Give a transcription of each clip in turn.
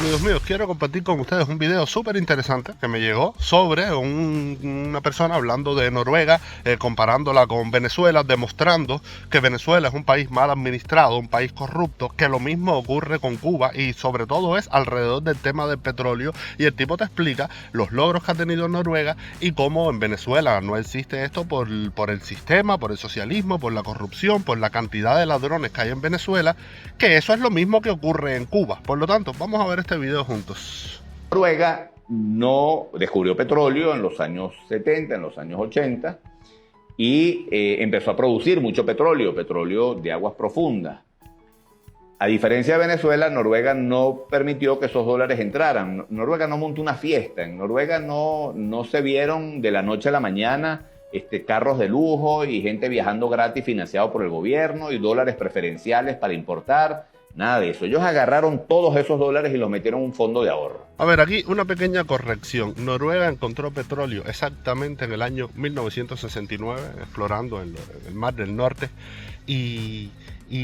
Amigos míos, quiero compartir con ustedes un video súper interesante que me llegó sobre una persona hablando de Noruega, comparándola con Venezuela, demostrando que Venezuela es un país mal administrado, un país corrupto, que lo mismo ocurre con Cuba y sobre todo es alrededor del tema del petróleo, y el tipo te explica los logros que ha tenido Noruega y cómo en Venezuela no existe esto por el sistema, por el socialismo, por la corrupción, por la cantidad de ladrones que hay en Venezuela, que eso es lo mismo que ocurre en Cuba. Por lo tanto, vamos a ver este video juntos. Noruega no descubrió petróleo en los años 70, en los años 80, y empezó a producir mucho petróleo de aguas profundas. A diferencia de Venezuela, Noruega no permitió que esos dólares entraran. Noruega no montó una fiesta. En Noruega no se vieron de la noche a la mañana carros de lujo y gente viajando gratis financiado por el gobierno y dólares preferenciales para importar. Nada de eso. Ellos agarraron todos esos dólares y los metieron en un fondo de ahorro. A ver, aquí una pequeña corrección. Noruega encontró petróleo exactamente en el año 1969, explorando en el Mar del Norte. Y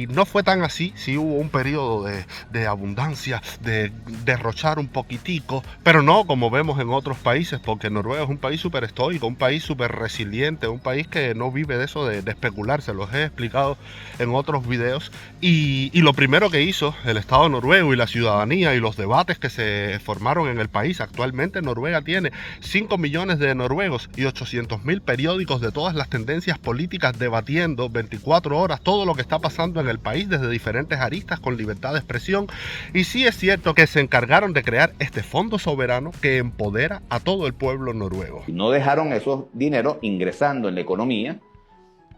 no fue tan así, sí hubo un periodo de abundancia, de derrochar un poquitico, pero no como vemos en otros países, porque Noruega es un país súper estoico, un país súper resiliente, un país que no vive de eso de especular, se los he explicado en otros videos. Y lo primero que hizo el Estado noruego y la ciudadanía y los debates que se formaron en el país, actualmente Noruega tiene 5 millones de noruegos y 800.000 periódicos de todas las tendencias políticas debatiendo 24 horas todo lo que está pasando en el país desde diferentes aristas con libertad de expresión. Y sí es cierto que se encargaron de crear este fondo soberano que empodera a todo el pueblo noruego. Y no dejaron esos dineros ingresando en la economía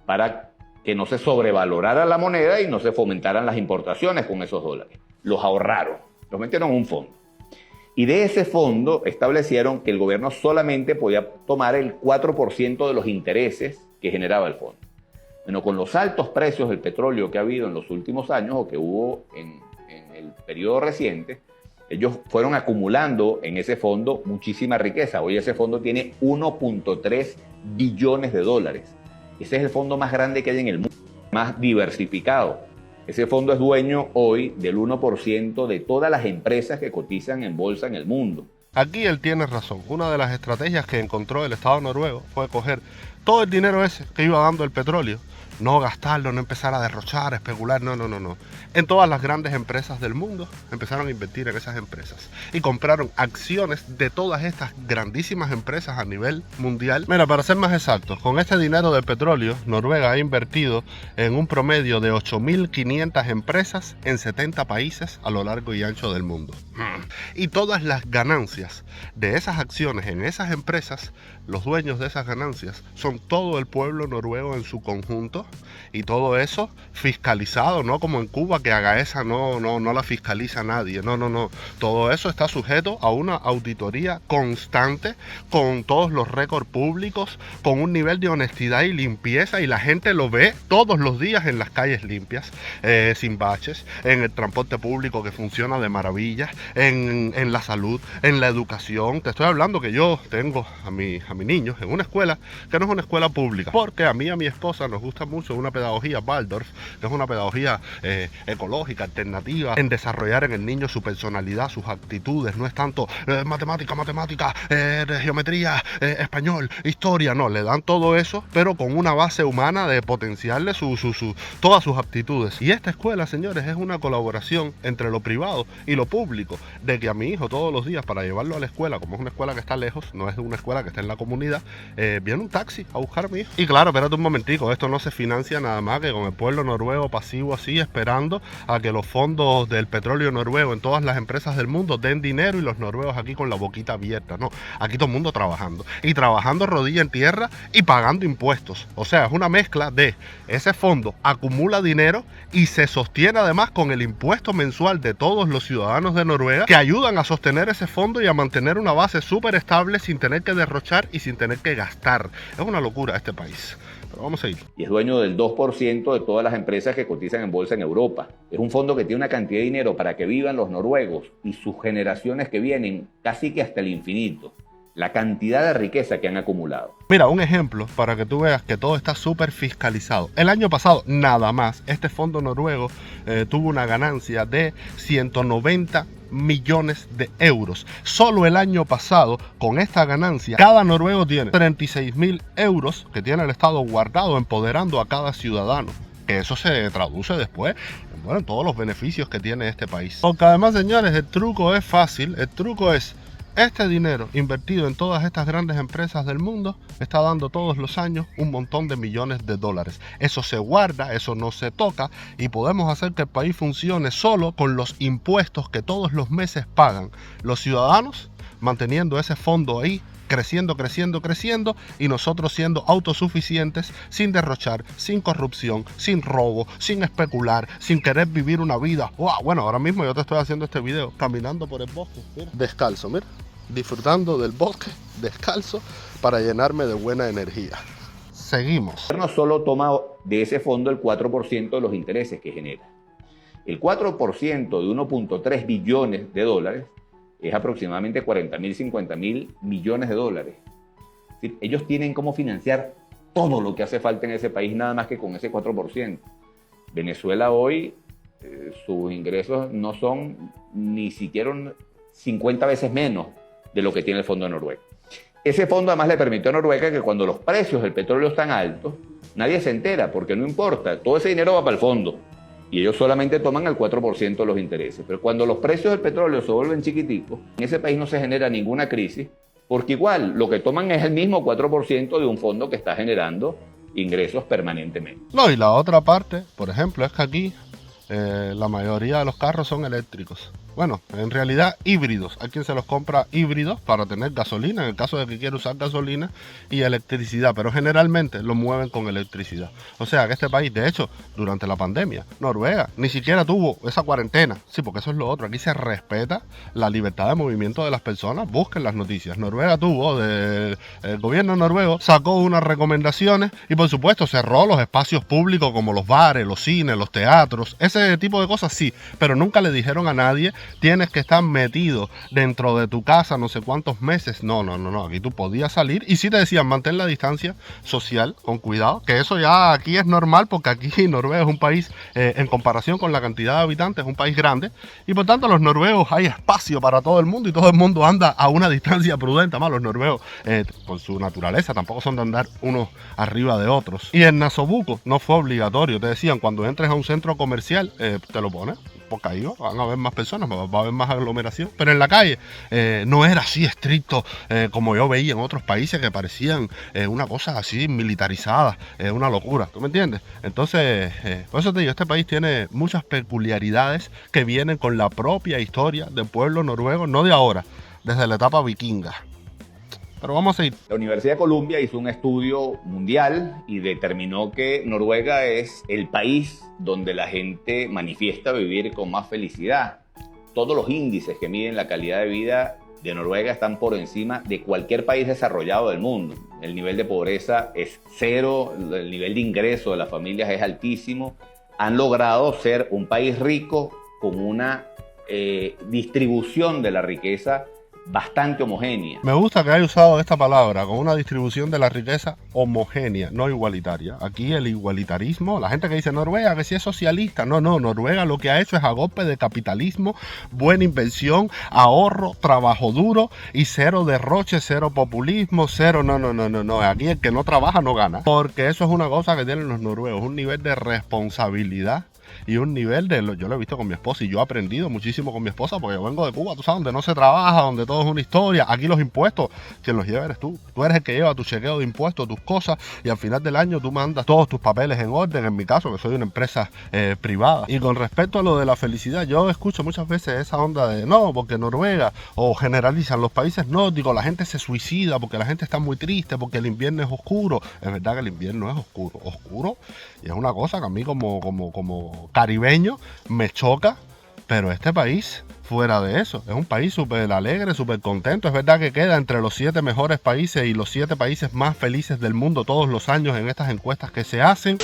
para que no se sobrevalorara la moneda y no se fomentaran las importaciones con esos dólares. Los ahorraron, los metieron en un fondo. Y de ese fondo establecieron que el gobierno solamente podía tomar el 4% de los intereses que generaba el fondo. Bueno, con los altos precios del petróleo que ha habido en los últimos años o que hubo en el periodo reciente, ellos fueron acumulando en ese fondo muchísima riqueza. Hoy ese fondo tiene 1.3 billones de dólares. Ese es el fondo más grande que hay en el mundo, más diversificado. Ese fondo es dueño hoy del 1% de todas las empresas que cotizan en bolsa en el mundo. Aquí él tiene razón. Una de las estrategias que encontró el Estado noruego fue coger todo el dinero ese que iba dando el petróleo, no gastarlo, no empezar a derrochar, a especular, no. En todas las grandes empresas del mundo empezaron a invertir en esas empresas y compraron acciones de todas estas grandísimas empresas a nivel mundial. Mira, para ser más exactos, con este dinero del petróleo, Noruega ha invertido en un promedio de 8.500 empresas en 70 países a lo largo y ancho del mundo. Y todas las ganancias de esas acciones en esas empresas, los dueños de esas ganancias son todo el pueblo noruego en su conjunto, y todo eso fiscalizado, no como en Cuba, que haga esa no la fiscaliza nadie, no, todo eso está sujeto a una auditoría constante, con todos los récords públicos, con un nivel de honestidad y limpieza, y la gente lo ve todos los días en las calles limpias, sin baches, en el transporte público que funciona de maravilla, en la salud, en la educación. Te estoy hablando que yo tengo a mi niño en una escuela que no es una escuela pública, porque a mí y a mi esposa nos gusta mucho una pedagogía Waldorf, que es una pedagogía ecológica, alternativa, en desarrollar en el niño su personalidad, sus actitudes. No es tanto matemática, geometría, español, historia, no, le dan todo eso, pero con una base humana de potenciarle todas sus aptitudes. Y esta escuela, señores, es una colaboración entre lo privado y lo público, de que a mi hijo todos los días, para llevarlo a la escuela, como es una escuela que está lejos, no es una escuela que está en la comunidad, viene un taxi a buscar a mi hijo. Y claro, espérate un momentico, esto no se financia nada más que con el pueblo noruego pasivo así, esperando a que los fondos del petróleo noruego en todas las empresas del mundo den dinero y los noruegos aquí con la boquita abierta. No, aquí todo el mundo trabajando, y trabajando rodilla en tierra y pagando impuestos. O sea, es una mezcla de ese fondo acumula dinero y se sostiene además con el impuesto mensual de todos los ciudadanos de Noruega, que ayudan a sostener ese fondo y a mantener una base súper estable sin tener que derrochar y sin tener que gastar. Es una locura este país. Pero vamos a ir. Y es dueño del 2% de todas las empresas que cotizan en bolsa en Europa. Es un fondo que tiene una cantidad de dinero para que vivan los noruegos y sus generaciones que vienen casi que hasta el infinito. La cantidad de riqueza que han acumulado. Mira, un ejemplo para que tú veas que todo está súper fiscalizado. El año pasado, nada más, este fondo noruego tuvo una ganancia de 190 millones de euros. Solo el año pasado, con esta ganancia, cada noruego tiene 36.000 euros que tiene el Estado guardado, empoderando a cada ciudadano. Que eso se traduce después, bueno, en todos los beneficios que tiene este país. Porque además, señores, el truco es fácil. El truco es: este dinero invertido en todas estas grandes empresas del mundo está dando todos los años un montón de millones de dólares. Eso se guarda, eso no se toca, y podemos hacer que el país funcione solo con los impuestos que todos los meses pagan los ciudadanos, manteniendo ese fondo ahí, creciendo, creciendo, creciendo, y nosotros siendo autosuficientes, sin derrochar, sin corrupción, sin robo, sin especular, sin querer vivir una vida. ¡Wow! Bueno, ahora mismo yo te estoy haciendo este video caminando por el bosque, mira, descalzo, mira, disfrutando del bosque descalzo para llenarme de buena energía. Seguimos. El gobierno solo toma de ese fondo el 4% de los intereses que genera. El 4% de 1.3 billones de dólares es aproximadamente 40.000, 50.000 millones de dólares. Es decir, ellos tienen cómo financiar todo lo que hace falta en ese país, nada más que con ese 4%. Venezuela hoy, sus ingresos no son ni siquiera 50 veces menos de lo que tiene el Fondo de Noruega. Ese fondo además le permitió a Noruega que cuando los precios del petróleo están altos, nadie se entera, porque no importa, todo ese dinero va para el fondo. Y ellos solamente toman el 4% de los intereses. Pero cuando los precios del petróleo se vuelven chiquiticos, en ese país no se genera ninguna crisis, porque igual lo que toman es el mismo 4% de un fondo que está generando ingresos permanentemente. No, y la otra parte, por ejemplo, es que aquí la mayoría de los carros son eléctricos. Bueno, en realidad híbridos. Hay quien se los compra híbridos para tener gasolina, en el caso de que quiera usar gasolina y electricidad, pero generalmente lo mueven con electricidad. O sea que este país, de hecho, durante la pandemia, Noruega ni siquiera tuvo esa cuarentena. Sí, porque eso es lo otro. Aquí se respeta la libertad de movimiento de las personas. Busquen las noticias. Noruega tuvo, el gobierno noruego sacó unas recomendaciones y por supuesto cerró los espacios públicos como los bares, los cines, los teatros, ese tipo de cosas sí, pero nunca le dijeron a nadie: tienes que estar metido dentro de tu casa no sé cuántos meses. No, aquí tú podías salir y sí te decían: mantén la distancia social con cuidado, que eso ya aquí es normal, porque aquí Noruega es un país, en comparación con la cantidad de habitantes, es un país grande, y por tanto los noruegos hay espacio para todo el mundo y todo el mundo anda a una distancia prudente. Más los noruegos, por su naturaleza, tampoco son de andar unos arriba de otros. Y en Nasobuco no fue obligatorio, te decían: cuando entres a un centro comercial, te lo pones, porque ahí van a haber más personas, va a haber más aglomeración, pero en la calle no era así estricto como yo veía en otros países que parecían una cosa así militarizada, una locura, ¿tú me entiendes? Entonces, por eso te digo, este país tiene muchas peculiaridades que vienen con la propia historia del pueblo noruego, no de ahora, desde la etapa vikinga. Pero vamos a ir. La Universidad de Columbia hizo un estudio mundial y determinó que Noruega es el país donde la gente manifiesta vivir con más felicidad. Todos los índices que miden la calidad de vida de Noruega están por encima de cualquier país desarrollado del mundo. El nivel de pobreza es cero, el nivel de ingreso de las familias es altísimo. Han logrado ser un país rico con una distribución de la riqueza bastante homogénea. Me gusta que haya usado esta palabra, con una distribución de la riqueza homogénea, no igualitaria. Aquí el igualitarismo, la gente que dice Noruega que sí es socialista, no, Noruega lo que ha hecho es a golpe de capitalismo, buena inversión, ahorro, trabajo duro y cero derroche, cero populismo, cero, no, aquí el que no trabaja no gana. Porque eso es una cosa que tienen los noruegos, un nivel de responsabilidad y un nivel yo lo he visto con mi esposa y yo he aprendido muchísimo con mi esposa, porque yo vengo de Cuba, tú sabes, donde no se trabaja, donde todo es una historia. Aquí los impuestos, quien los lleva eres tú eres el que lleva tu chequeo de impuestos, tus cosas, y al final del año tú mandas todos tus papeles en orden, en mi caso, que soy una empresa privada. Y con respecto a lo de la felicidad, yo escucho muchas veces esa onda de no, porque Noruega, o generalizan los países nórdicos, la gente se suicida porque la gente está muy triste, porque el invierno es oscuro. Es verdad que el invierno es oscuro, y es una cosa que a mí como caribeño me choca, pero este país, fuera de eso, es un país súper alegre, súper contento. Es verdad que queda entre los 7 mejores países y los 7 países más felices del mundo todos los años en estas encuestas que se hacen.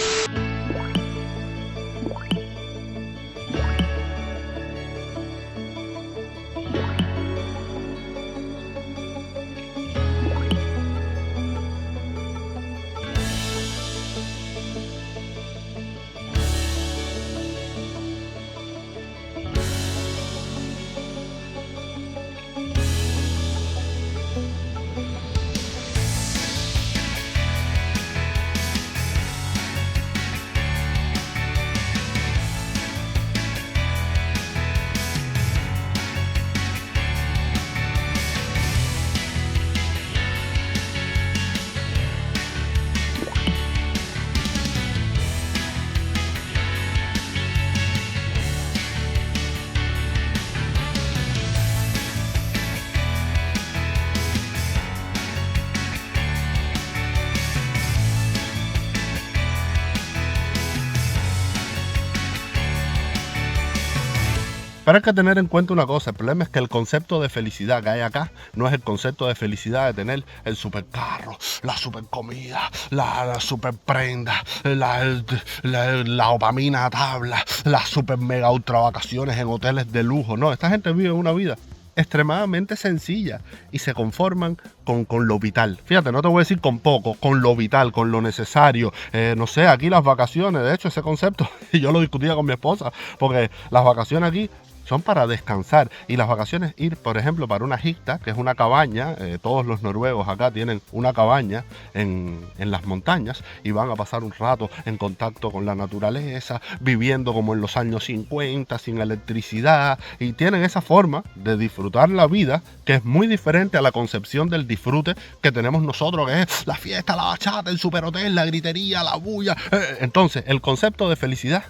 Pero hay que tener en cuenta una cosa, el problema es que el concepto de felicidad que hay acá no es el concepto de felicidad de tener el supercarro, la supercomida, la super prenda, la dopamina a tabla, las super mega ultra vacaciones en hoteles de lujo. No, esta gente vive una vida extremadamente sencilla y se conforman con lo vital. Fíjate, no te voy a decir con poco, con lo vital, con lo necesario. No sé, aquí las vacaciones, de hecho ese concepto yo lo discutía con mi esposa, porque las vacaciones aquí son para descansar, y las vacaciones ir, por ejemplo, para una hytta, que es una cabaña. Todos los noruegos acá tienen una cabaña en las montañas y van a pasar un rato en contacto con la naturaleza, viviendo como en los años 50, sin electricidad, y tienen esa forma de disfrutar la vida que es muy diferente a la concepción del disfrute que tenemos nosotros, que es la fiesta, la bachata, el superhotel, la gritería, la bulla. Entonces, el concepto de felicidad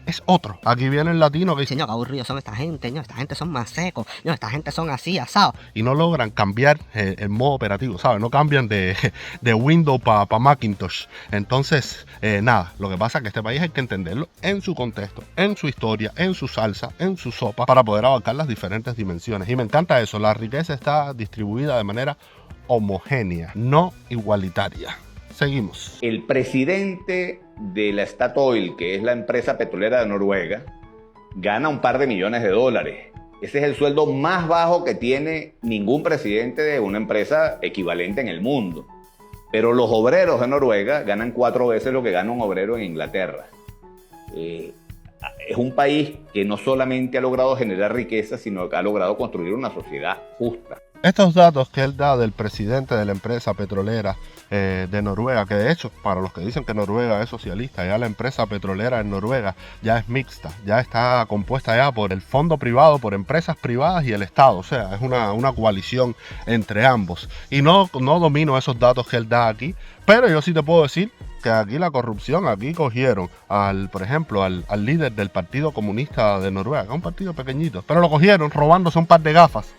es otro. Aquí viene el latino que dice, Señor, qué aburridos son esta gente, no, esta gente son más secos, no, esta gente son así, asados. Y no logran cambiar el modo operativo, ¿sabes? No cambian de Windows para Macintosh. Entonces, nada, lo que pasa es que este país hay que entenderlo en su contexto, en su historia, en su salsa, en su sopa, para poder abarcar las diferentes dimensiones. Y me encanta eso, la riqueza está distribuida de manera homogénea, no igualitaria. Seguimos. El presidente de la Statoil, que es la empresa petrolera de Noruega, gana un par de millones de dólares. Ese es el sueldo más bajo que tiene ningún presidente de una empresa equivalente en el mundo. Pero los obreros de Noruega ganan 4 veces lo que gana un obrero en Inglaterra. Es un país que no solamente ha logrado generar riqueza, sino que ha logrado construir una sociedad justa. Estos datos que él da del presidente de la empresa petrolera de Noruega, que de hecho, para los que dicen que Noruega es socialista, ya la empresa petrolera en Noruega ya es mixta, ya está compuesta ya por el fondo privado, por empresas privadas y el Estado. O sea, es una coalición entre ambos. Y no domino esos datos que él da aquí, pero yo sí te puedo decir que aquí la corrupción, aquí cogieron por ejemplo, al líder del Partido Comunista de Noruega, un partido pequeñito, pero lo cogieron robándose un par de gafas,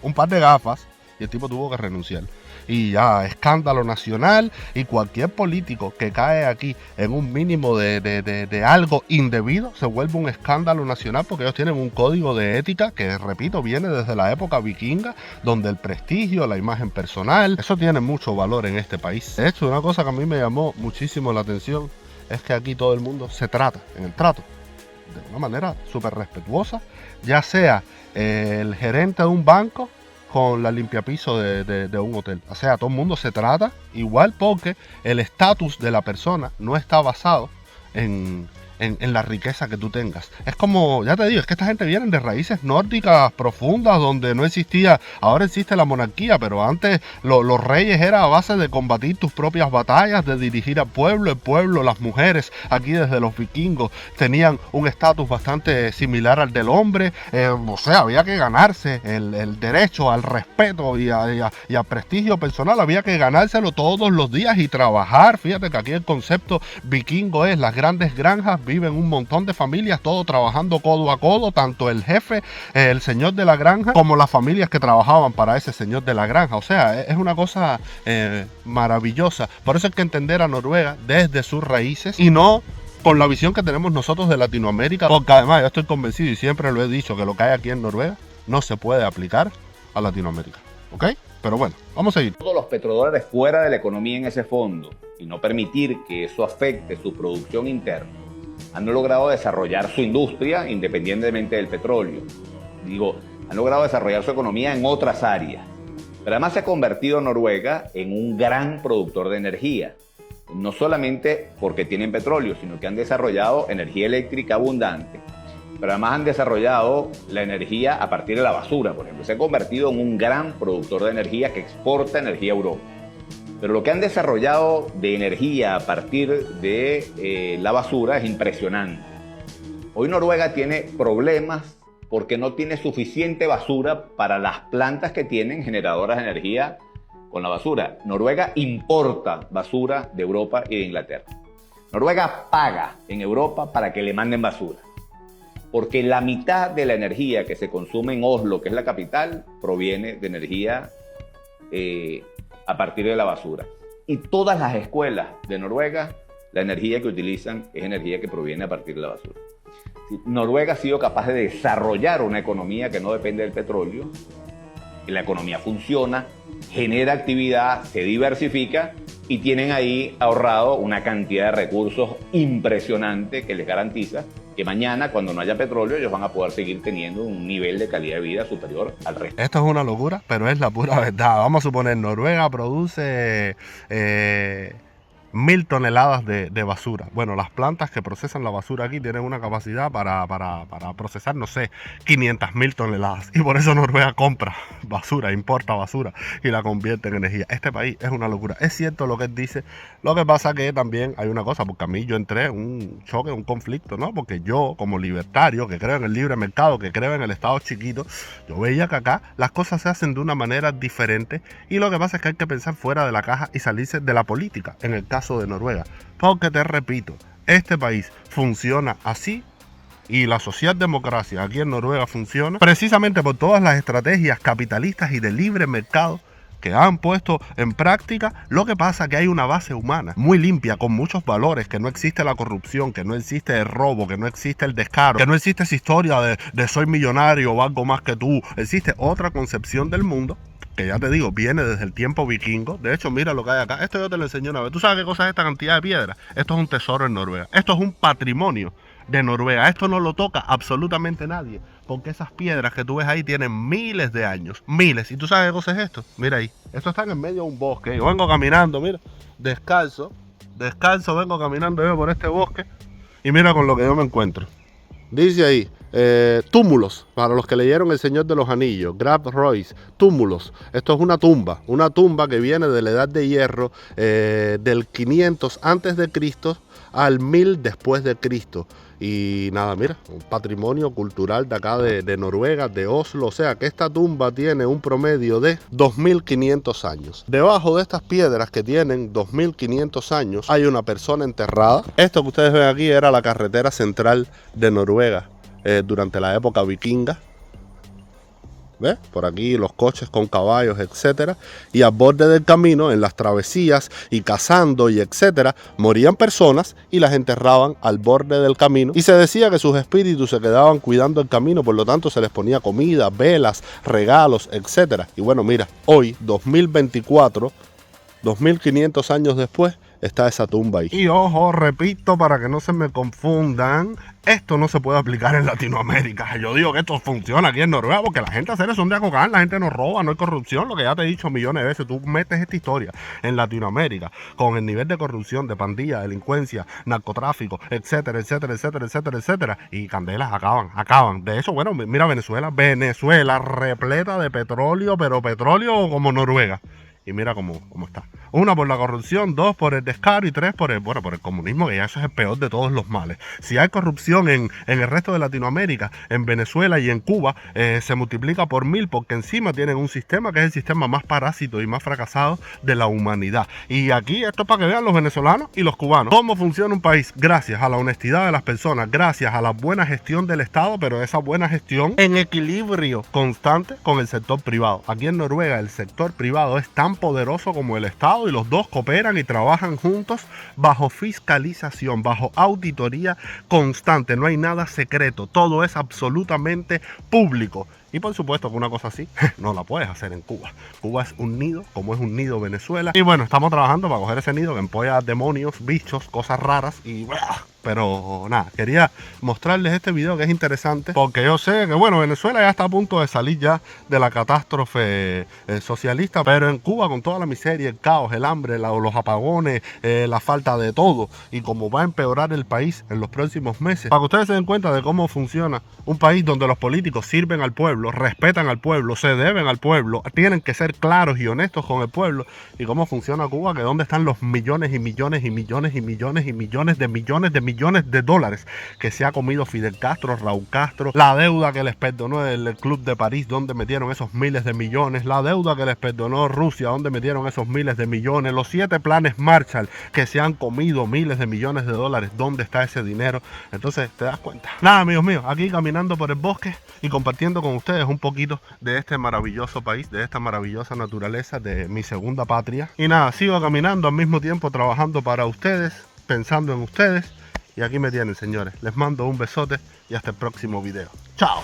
y el tipo tuvo que renunciar. Y ya, escándalo nacional, y cualquier político que cae aquí en un mínimo de algo indebido se vuelve un escándalo nacional, porque ellos tienen un código de ética que, repito, viene desde la época vikinga, donde el prestigio, la imagen personal, eso tiene mucho valor en este país. De hecho, una cosa que a mí me llamó muchísimo la atención es que aquí todo el mundo se trata, en el trato, de una manera súper respetuosa, ya sea el gerente de un banco con la limpiapiso de un hotel. O sea, todo el mundo se trata igual, porque el estatus de la persona no está basado en la riqueza que tú tengas. Es como, ya te digo, es que esta gente viene de raíces nórdicas profundas, donde no existía, ahora existe la monarquía, pero antes los reyes era a base de combatir tus propias batallas, de dirigir al pueblo, el pueblo, las mujeres, aquí desde los vikingos, tenían un estatus bastante similar al del hombre. O sea, había que ganarse el derecho al respeto y al prestigio personal, había que ganárselo todos los días y trabajar. Fíjate que aquí el concepto vikingo es las grandes granjas, viven un montón de familias, todos trabajando codo a codo, tanto el jefe, el señor de la granja, como las familias que trabajaban para ese señor de la granja. O sea, es una cosa maravillosa. Por eso hay que entender a Noruega desde sus raíces y no con la visión que tenemos nosotros de Latinoamérica, porque además yo estoy convencido, y siempre lo he dicho, que lo que hay aquí en Noruega no se puede aplicar a Latinoamérica. ¿Ok? Pero bueno, vamos a seguir. Todos los petrodólares fuera de la economía en ese fondo, y no permitir que eso afecte su producción interna, han logrado desarrollar su industria independientemente del petróleo. Han logrado desarrollar su economía en otras áreas. Pero además se ha convertido Noruega en un gran productor de energía. No solamente porque tienen petróleo, sino que han desarrollado energía eléctrica abundante. Pero además han desarrollado la energía a partir de la basura, por ejemplo. Se ha convertido en un gran productor de energía que exporta energía a Europa. Pero lo que han desarrollado de energía a partir de la basura es impresionante. Hoy Noruega tiene problemas porque no tiene suficiente basura para las plantas que tienen generadoras de energía con la basura. Noruega importa basura de Europa y de Inglaterra. Noruega paga en Europa para que le manden basura, porque la mitad de la energía que se consume en Oslo, que es la capital, proviene de energía a partir de la basura. Y todas las escuelas de Noruega, la energía que utilizan es energía que proviene a partir de la basura. Noruega ha sido capaz de desarrollar una economía que no depende del petróleo. La economía funciona, genera actividad, se diversifica y tienen ahí ahorrado una cantidad de recursos impresionante que les garantiza que mañana, cuando no haya petróleo, ellos van a poder seguir teniendo un nivel de calidad de vida superior al resto. Esto es una locura, pero es la pura verdad. Vamos a suponer, Noruega produce 1000 toneladas de basura. Bueno, las plantas que procesan la basura aquí tienen una capacidad para procesar, no sé, 500.000 toneladas. Y por eso Noruega compra basura, importa basura y la convierte en energía. Este país es una locura. Es cierto lo que él dice. Lo que pasa que también hay una cosa, porque a mí yo entré en un choque, un conflicto, ¿no? Porque yo, como libertario, que creo en el libre mercado, que creo en el Estado chiquito, yo veía que acá las cosas se hacen de una manera diferente y lo que pasa es que hay que pensar fuera de la caja y salirse de la política, en el caso de Noruega. Porque te repito, este país funciona así y la socialdemocracia aquí en Noruega funciona precisamente por todas las estrategias capitalistas y de libre mercado que han puesto en práctica. Lo que pasa es que hay una base humana muy limpia, con muchos valores, que no existe la corrupción, que no existe el robo, que no existe el descaro, que no existe esa historia de soy millonario o algo más que tú. Existe otra concepción del mundo que, ya te digo, viene desde el tiempo vikingo. De hecho, mira lo que hay acá. Esto yo te lo enseño una vez. ¿Tú sabes qué cosa es esta cantidad de piedra? Esto es un tesoro en Noruega. Esto es un patrimonio de Noruega. Esto no lo toca absolutamente nadie, porque esas piedras que tú ves ahí tienen miles de años, miles. ¿Y tú sabes qué cosa es esto? Mira ahí, esto está en medio de un bosque. Yo vengo caminando, mira, descalzo, vengo caminando yo por este bosque y mira con lo que yo me encuentro. Dice ahí, túmulos, para los que leyeron El Señor de los Anillos, Grab Royce, túmulos. Esto es una tumba que viene de la Edad de Hierro, del 500 antes de Cristo al 1000 después de Cristo. Y nada, mira, un patrimonio cultural de acá de Noruega, de Oslo. O sea que esta tumba tiene un promedio de 2500 años. Debajo de estas piedras que tienen 2500 años hay una persona enterrada. Esto que ustedes ven aquí era la carretera central de Noruega durante la época vikinga. ¿Ves? Por aquí los coches con caballos, etcétera. Y al borde del camino, en las travesías y cazando y etcétera, morían personas y las enterraban al borde del camino. Y se decía que sus espíritus se quedaban cuidando el camino, por lo tanto se les ponía comida, velas, regalos, etcétera. Y bueno, mira, hoy, 2024, 2500 años después, está esa tumba ahí. Y ojo, repito, para que no se me confundan, esto no se puede aplicar en Latinoamérica. Yo digo que esto funciona aquí en Noruega porque la gente hace son de acocar, la gente no roba, no hay corrupción, lo que ya te he dicho millones de veces. Tú metes esta historia en Latinoamérica con el nivel de corrupción, de pandilla, delincuencia, narcotráfico, etcétera, etcétera, etcétera, etcétera, etcétera, y candelas acaban. De hecho, bueno, mira Venezuela repleta de petróleo, pero petróleo como Noruega. Y mira cómo está. 1, por la corrupción, 2, por el descaro y 3, por el comunismo, que ya eso es el peor de todos los males. Si hay corrupción en el resto de Latinoamérica, en Venezuela y en Cuba, se multiplica por 1000, porque encima tienen un sistema que es el sistema más parásito y más fracasado de la humanidad. Y aquí esto es para que vean los venezolanos y los cubanos cómo funciona un país, gracias a la honestidad de las personas, gracias a la buena gestión del Estado, pero esa buena gestión en equilibrio constante con el sector privado. Aquí en Noruega el sector privado es tan poderoso como el Estado y los dos cooperan y trabajan juntos bajo fiscalización, bajo auditoría constante. No hay nada secreto, todo es absolutamente público. Y por supuesto que una cosa así no la puedes hacer en Cuba. Cuba es un nido, como es un nido Venezuela. Y bueno, estamos trabajando para coger ese nido que empolla demonios, bichos, cosas raras y... Pero nada, quería mostrarles este video que es interesante porque yo sé que bueno, Venezuela ya está a punto de salir ya de la catástrofe socialista, pero en Cuba con toda la miseria, el caos, el hambre, los apagones, la falta de todo, y como va a empeorar el país en los próximos meses, para que ustedes se den cuenta de cómo funciona un país donde los políticos sirven al pueblo, respetan al pueblo, se deben al pueblo, tienen que ser claros y honestos con el pueblo, y cómo funciona Cuba, que dónde están los millones y millones y millones y millones y millones de dólares que se ha comido Fidel Castro, Raúl Castro, la deuda que les perdonó el Club de París, donde metieron esos miles de millones, la deuda que les perdonó Rusia, donde metieron esos miles de millones, los 7 planes Marshall que se han comido miles de millones de dólares, ¿dónde está ese dinero? Entonces te das cuenta. Nada, amigos míos, aquí caminando por el bosque y compartiendo con ustedes un poquito de este maravilloso país, de esta maravillosa naturaleza, de mi segunda patria. Y nada, sigo caminando al mismo tiempo trabajando para ustedes, pensando en ustedes. Y aquí me tienen, señores. Les mando un besote y hasta el próximo video. ¡Chao!